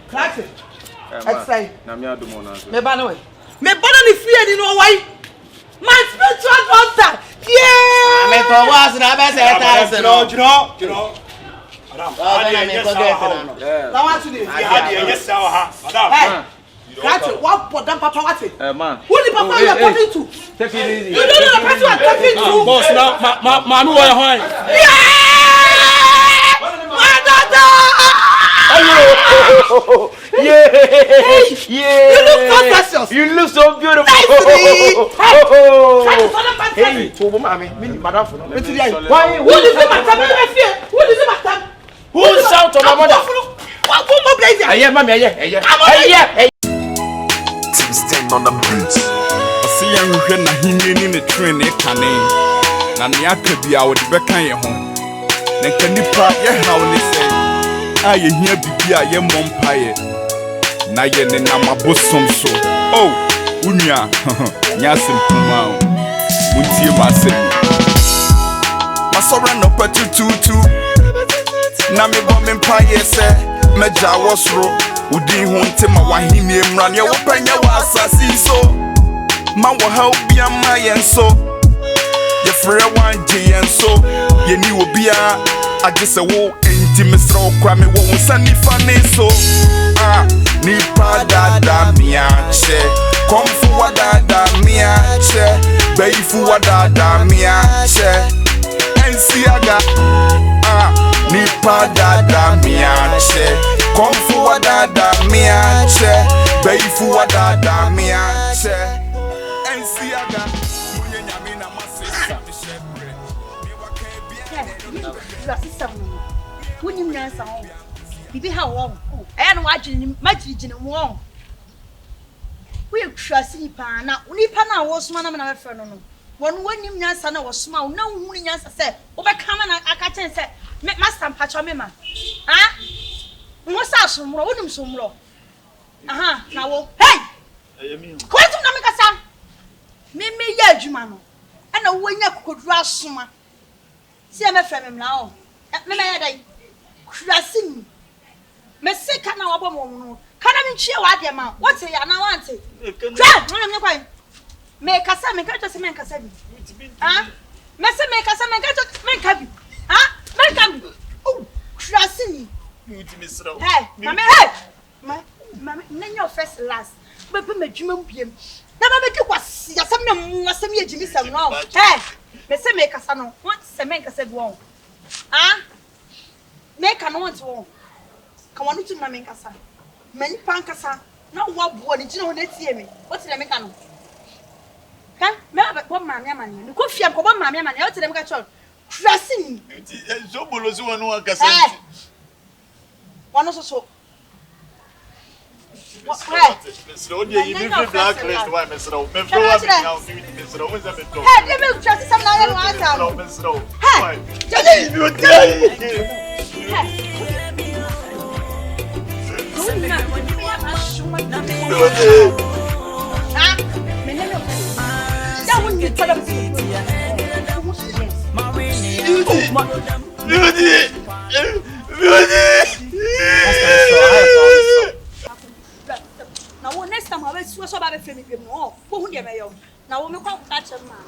Classic. Excited. Na me adumo na so. Me ba no way. Me ba no fear ni no why? My spiritual daughter. Yeah. Me to was na be say ta Jiro. Madam. Now what to do? Yes, madam. Hey. Classic. What podam papa what? Man. Who the papa you are talking to? Take it easy. You don't know the person you are talking to. Boss, now, man, who are you? Yeah. My daughter. Yeah. You look so precious. You look so beautiful. Hey, Tobo mami, madam for no. why? Who is it, madam? Who is it, madam? Who shout on my mother? What more blazer? Aye, mami, aye. Team stand on the beach. See young when na hinni ni train e kane. Na ne akabia wo de beka ye ho. Na kanipa ye hawo ni say. Aye hia bibia ye mompaye. Na ye ne na mabosom so. Oh, unya. Nya simpuma o. Muntie ma sem. Masora no patututu. Na me bo me mpaye se. Meja wosro. Udi hunte ma wahini emran ye wo panya wa asasi so. Ma wo help bia ma yen so. Ye frere wanje yen so. Ye ni obi a agese wo enti mesra okwa me wo nsani fane so. Ah, ni pa dada mi ache. Komfu wa dada mi ache. Beifu wa dada mi ache. Ensi aga. Ah, ni pa dada mi ache. Komfu wa dada mi ache. Beifu wa dada mi ache. Ensi aga. Munye nyame na masesa mi shebre. Mi wa ke Your sister, when you answer, Bibi, how long? I am watching much in one. We trust Nipa now. Nipa now was one of my friend. When you answer, I was small. No one answer said, overcome and I can't say, make master patch on me, man. Ah, what's that? Some more, wouldn't some more. Aha, now, hey, quite to Namikasa. Me, Yajumano, and a winner could rush summer. See, I'm a friend now. Me may crashing. Me Sika na wabo mo. Can I cheer what your man? What's it? I want it. Try, no, no, me kasa me kato se me kasa bi. Ah? Me se me kasa me kato me kabi. Ah? Me kabi. Oh, crashing. You to miss it. Hey, mama, hey. Mama, name your first last. But me dwuma biem. Na ba be kwasi, asem na mu asem ye jimi sam no. Hey. Me se me kasa no, want se me kasa bi won. Ah? Me ka no want won. Ka wonu tu na me kasa. Mani pan kasa. Na wo abo ni gina ho na tie me. What na me ka no? Ka me ba bo ma me amane. Ni ko fiam ko bo ma me amane. What na me ka chol. Krasing. So bolozu wonu akasa. Hey. Wonu so. Hey, Mr. Odia, you live in blacklist. Why, Mr. O? Mr. O, what's that? Hey, they will trust some now. Mr. O, hey, now, next time I will switch about a film. No, who get me? Now, we can't catch a man.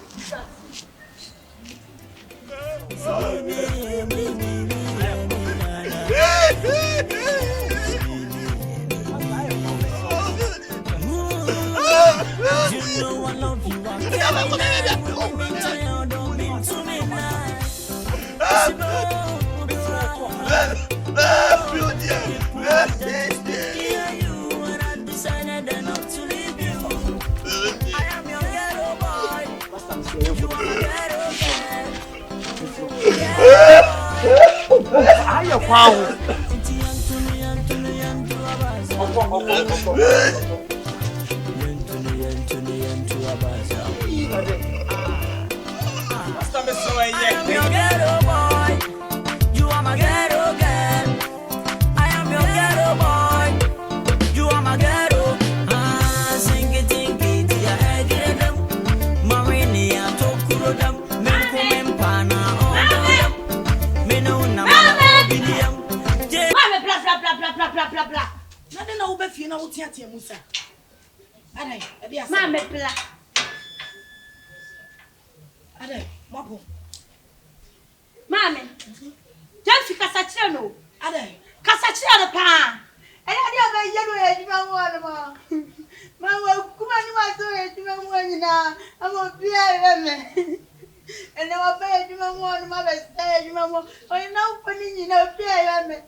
You know I love you. bla bla. Na de na wo be fie na wo tiatia musa. Adai, e be asa. Ma me bla. Adai, mabo. Mami. Janfi kasa kire no. Adai. Kasa kire no pa. Aya dia ba yelo e djuma mo no ma. Ma wa kuma ni ma so e djuma mo nyina. Amo bia me. Ene wa ba e djuma mo no ma be se e djuma mo. O ina upo ni nyina bia me.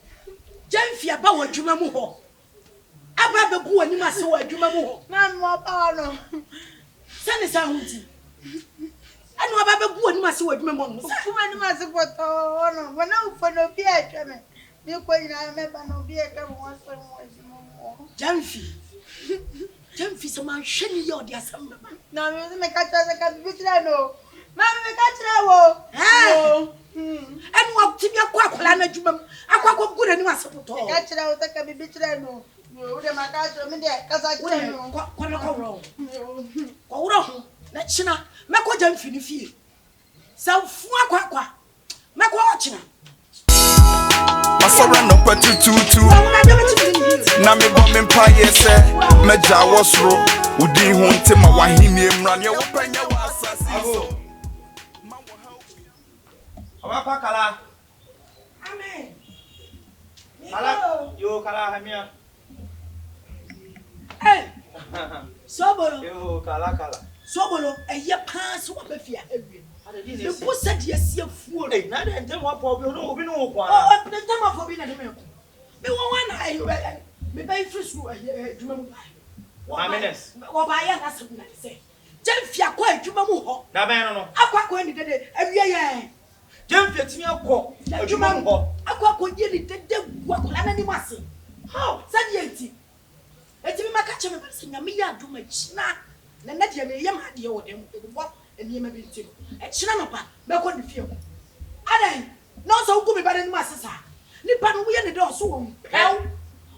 Janfi aba wa djuma mu ho. Aba be gu ani ma se wa djuma mu ho. Ma mo pa no. Sane sa hunti. Anu aba be gu ani ma se wa djuma mu ho. Kuma ni ma se poto no. Wana upo no bia e me. Ni ko nyina me ba no bia e mo so mo djuma mo. Janfi. Janfi so man hwani ye odi asam ba. Na me ka tsa ka bitira no. Ma me ka tira wo. Ha. Anu wa tibi akwa akola na djuma mu. Akwa ko gu ani ma se poto. Ka tira wo ta ka bitira no. Wo de ma ka tira me de kasa tira no. Kwa na ko wro. Ko wro ho. Na china me ko Janfi ni fie. Sa fu akwa. Me ko ochina. Masora no kwatututu na me bomb empire se meja wasro udi ho ntema wahini emra ne wo panya wa asasi so Awapa kala. Amen. Kala. Yo kala hamia. Hey. Sobolo. Yo kala. Sobolo eye pass wo be fia ewie. The pussy dear see a fool. Hey, na de ntem wa po bi no obi no kwa. Oh, the time for being a me. Me one I me buy first djuma mu. Amines. Wo ba ya na so na say. Janfi akwa djuma mu ho. Na ben no. Akwa ko ni dede ewie ye. Janfi atimi akọ. Djuma mu ho. Akwa ko ye ni dede gwa ko na ni mase. How? Said yenti. Etimi maka me se nyame ya djuma china. Na na de me yam ade wo dem. Eni me binti. E china no pa. Me ko di fie ko. Adan. No so go me ba ni masesa. Nipa no ye ne do so wo. Pew.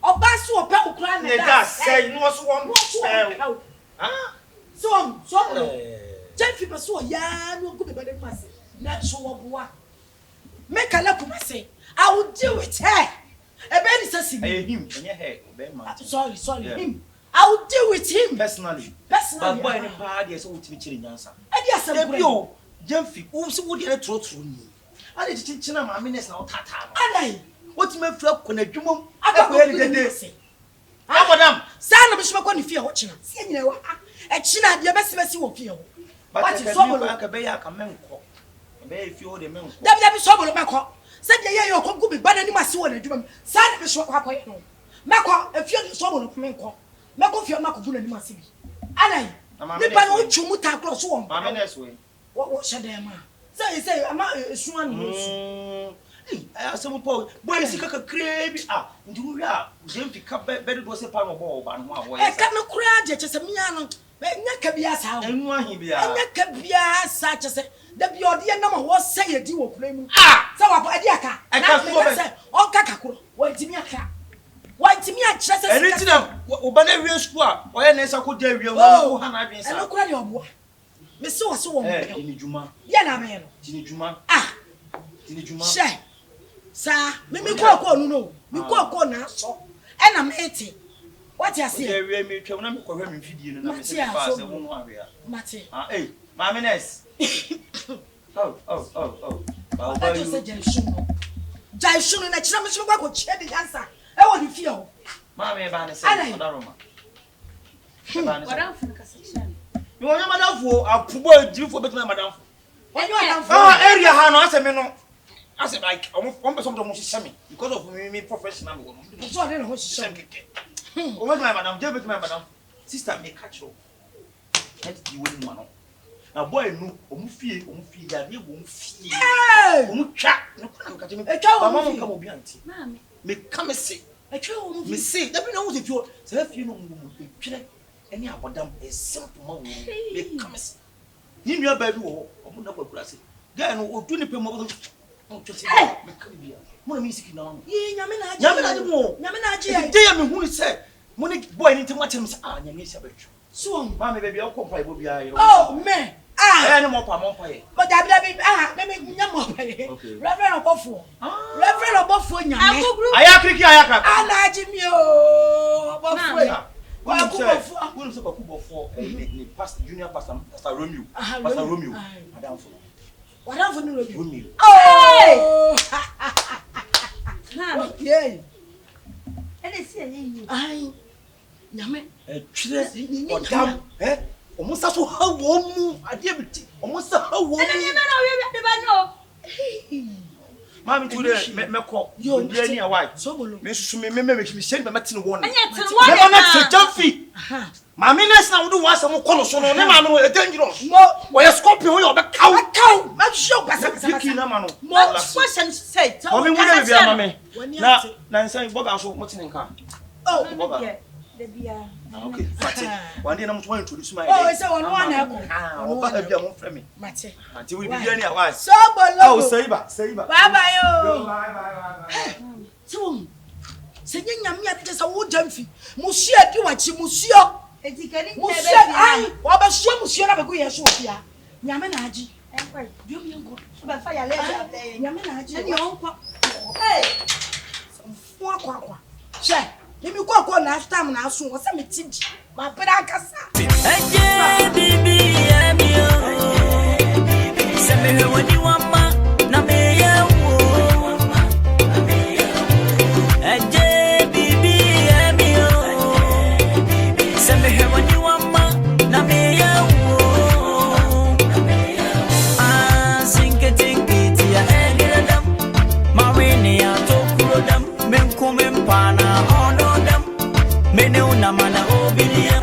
Oba so opa okura na da. Da say no so wo. Pew. Ah. So. Janfi be so ya no go me ba ni masesa. Na so wo boa. Make ala kuma say. I will deal with her. E be ni sasi. Him. Enye he. Be man. Sorry, yeah. Him. I will deal with him personally. But boy any pa dey so wutimi chiri nyansa. E dey asem bio. Janfi, wo se wo dey trotro ni. Ade chinchin na Amines na otata no. Adai. Wotime fra kona dwumom. Akwa ni dede. Ah madam, sa na me shima kwa ni fie ho china. Se nyina wa. E china de besi wo fie ho. What is so bolo aka be ya ka menko. Be fie ho de menko. Dabi so bolo meko. Se de ye yo kongu bi bana ni mase wo na dwuma. Sa na me shima kwa kwa ye no. Meko e fie so bolo menko. Meko fie mako bu na ni mase bi. Adai. Nipa no twumu ta cross wo. Amines we. Wo shede ma. Say ama suan no. I asem po boy Sika ka krebi ndi wo a Janfi ka be do se pa no bo ba no a wo e ka no kura je chese mia no nya ka bia sa ho enu ahi bia nya ka bia sa chese da bia ode na ma wo se ye di wo kura mu se wa pa ade aka na se on ka kakuro wo ntimi aka wo ntimi a chese Sika eni ti na wo ba na wie school a wo ye na sa ko da wie wo ha na adwen sa e no kura de obo me se wo so wo eh ini juma ye na me no ini juma ini juma she sa me ko nu no me ko na so e na me eti what you say e wie me twam na me ko hwa me fidie no na me se fa se wo no awea mate eh Amines oh ba you say jai shunu na chira me so kwa ko che de dansa e wo ni fie ho me ba ne se odaroma What else in Cassation? me wonya madamfo apubo adifo betima madamfo area ha no ase me no ase like on person do mo hye because of me professional me no so dey no ho hye o me my madam je betima madam sister me catch you and you win man na boy no o mu fie ya ne wo mu fie o mu twa no kwa catch me mama mo kam obi anti Mami me come say twa o mu me say da bi na wo se fie se fie no mu twere eni abodam e simple ma wo me come say ni nua ba bi wo o mu na kwakura se guy no o tu ni pe mo o twese me come bia mo na music na no ye nyame na agi mo nyame na agi e dey me hu say mo ni boy ni ntima chem say nyame sia betwa so ma me baby o kompa ibo bia ye oh man Ah, no more pay. But I let me Reverend Obofo. Reverend Obofo nyame. Ayakiki ayaka. Ana Jimio Obofo. Who say Obofo ni pastor junior pastor Romeo. Pastor Romeo. Madam for. What have you Romeo? Oh. Yeah. Any say you. Ai. Nyame. Chire odam omusa so ha wo mu ade biti omusa ha wo mu Any man we be no. Mami today meko yo ndie ni awai So bolo. me susu me sheni be meti no won Anya me ten won na te jamfi mami nes na wo do wasa mo kono so no ne ma no e dangerous Mo wo ye scorpion wo ye obekaw ma show pasa. Yiki na ma no Mo question say. o mi wure bia mami na nsan boga so mo tini nka Oh, boga The bia. okay fati one day na mo to introduce my oh, say one na ko. oba bia mo frɛ me Mate. anti we bia ni awai So bolo. oh say ba Bye bye yo. bye So se nyame ya de sa wo jamfi. Musia di wachi musio. Etikani Musia ai, wa ba so musio na be go ye so bia. Nyame na agi. Enko. Dio mi ngo. Ba fa ya le Nyame na agi. Ani onko. Hey. Fo akwa. She, let me go last time na so wo se me tiji. Ma bra kasa. Eje bibi emio. Se me he wani wama na me ye wo. Eje bibi emio. Se me he wani wama na me ye wo. Ah sinketingiti ya egiradam. Marini ya tokurodam. Menkume mpana onodam. Mene una mana obidia.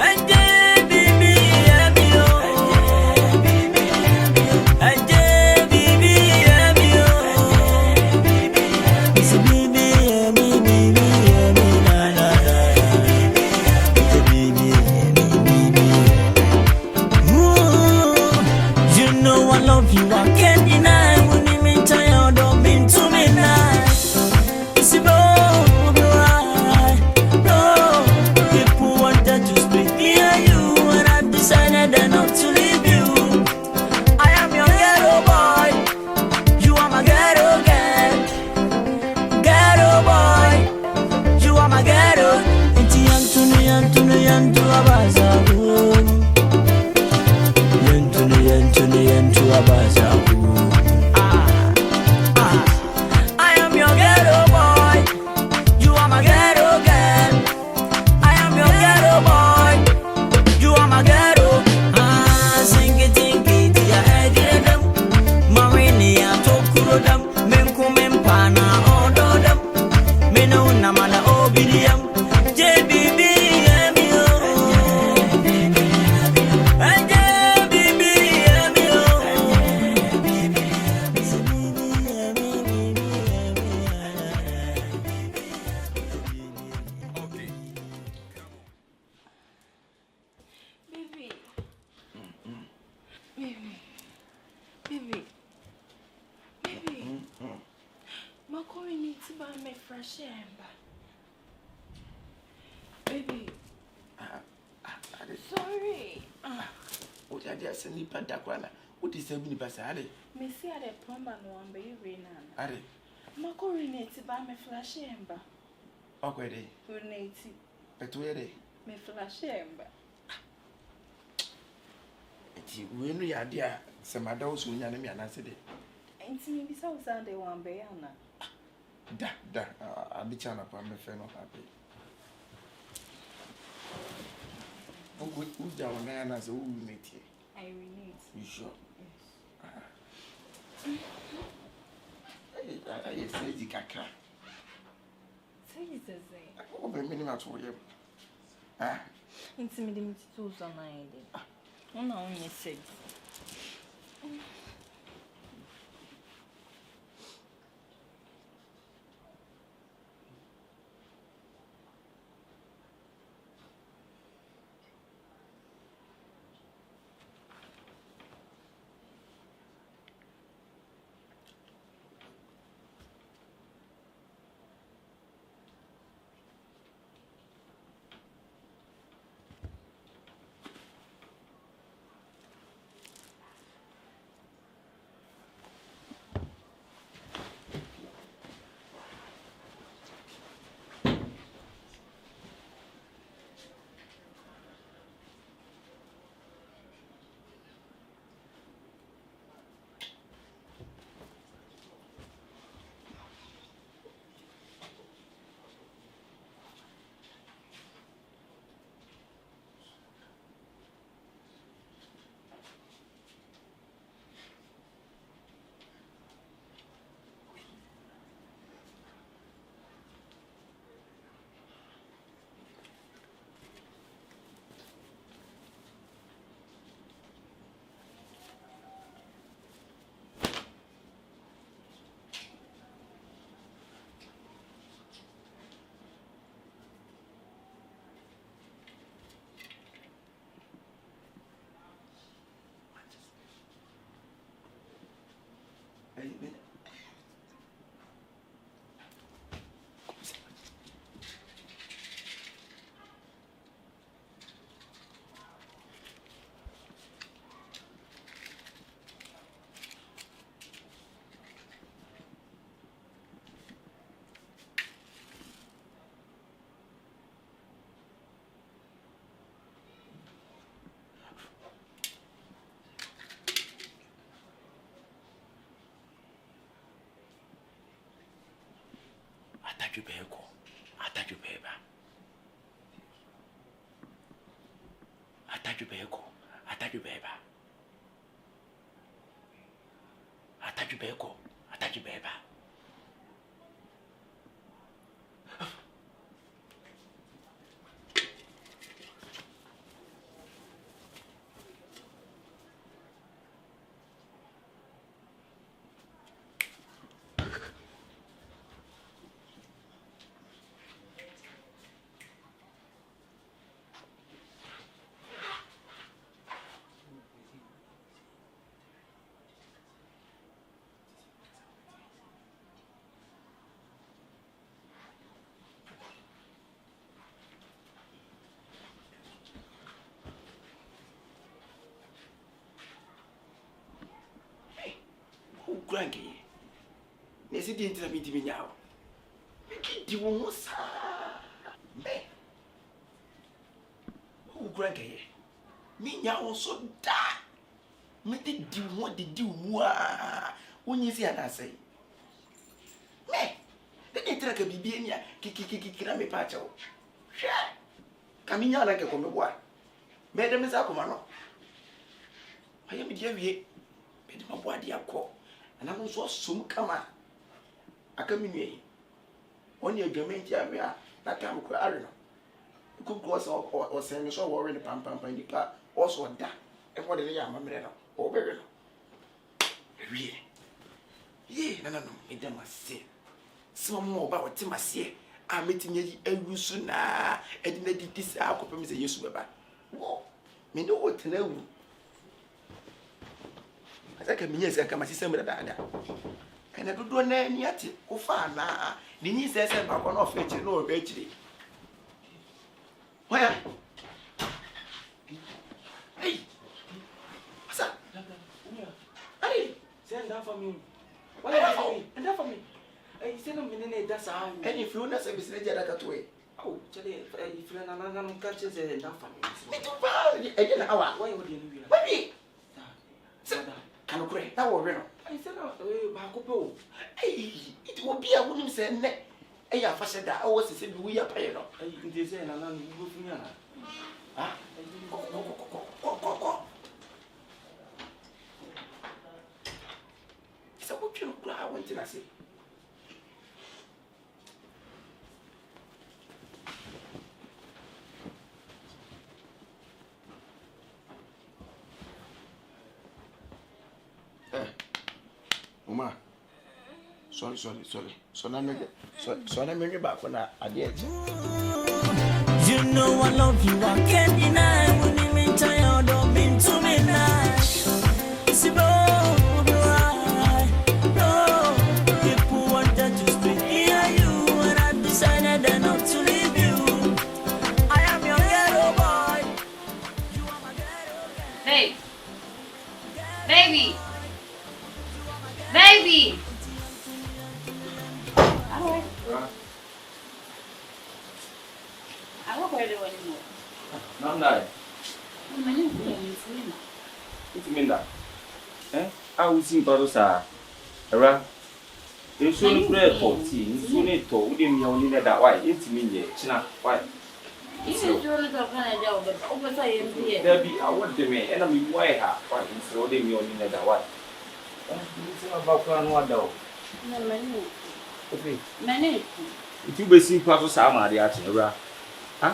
baby. Sorry. What are you saying? Padakwala. What is happening, Pasade? Messi had a plumber no one, baby. Are Macorinate by me flash ember. okay, Renate. but where they? Me flash ember. When we are there, some adults will not be an answer. Ain't me be so Sunday one, Bayana. I'll be trying upon my friend of happy. Who's down there as a woman? I renate. You sure? Yes. I say the caca. Say it as a. Oh, but minimum for you. Intimidating tools on my idea. Oh, no, you said. Atadwe beko. Atadwe beba. Atadwe beko. Atadwe beba. Atadwe beko. Atadwe beba. Granky, Nessie didn't tell me to be now. You won't, sir. Oh, Granky, me now so da. Me did you want to do when you see an answer? Me, the internet can be in here, kiki, patcho. Coming out like a common boy. Madam is Akumano. I am dear, but my body are called. And I'm also soon come out. I come in here. Only a German Jamia, that time I don't know. You could go or send us all in the pam in the park, also that. And what they are, my man, or very long. Really? No, it must say. Some more about what Tim say. I'm meeting you every soon. And then this alcohol permits a use of whoa, me know what to know. I can mean, I come see some of that. And I don't do any yet. Oh, fine, the niece says I'm not going to fetch it, no, eventually. Where? Hey, what's up? Hey, send that for me. Why are you and that for me? I send a minute, that's how. And if you're not service, let that way. Oh, Charlie, if you're not catches enough for me. Again, hour. Why would you do it? Can you create that or I said, oh, hey, it will be a woman saying, hey, I first said that I was saying, we are paying up. I can say, and I'm going to ah, go. It's a what you cry, I went to say. Uma, sorry. So now me back when I did. You know I love you, I can't deny. When you mean tired, don't mean to me nice. It's about right. No, people wanted to speak hear you, and I decided not to leave you. I am your ghetto boy. You are my ghetto girl. Hey, baby. Baby! I won't wear it anymore. Not that. I'm going to What do you mean that? I will see Barossa. Around. You soon pray for tea, you soon eat to within your need that way. It's me, China. Why? This is your little Canada, but over I am here. There be a word to me, and I'm why why it's holding me on in that way. About one dog. No, many. Okay. Many. If you be seeing Paso Sama, the Archie, huh?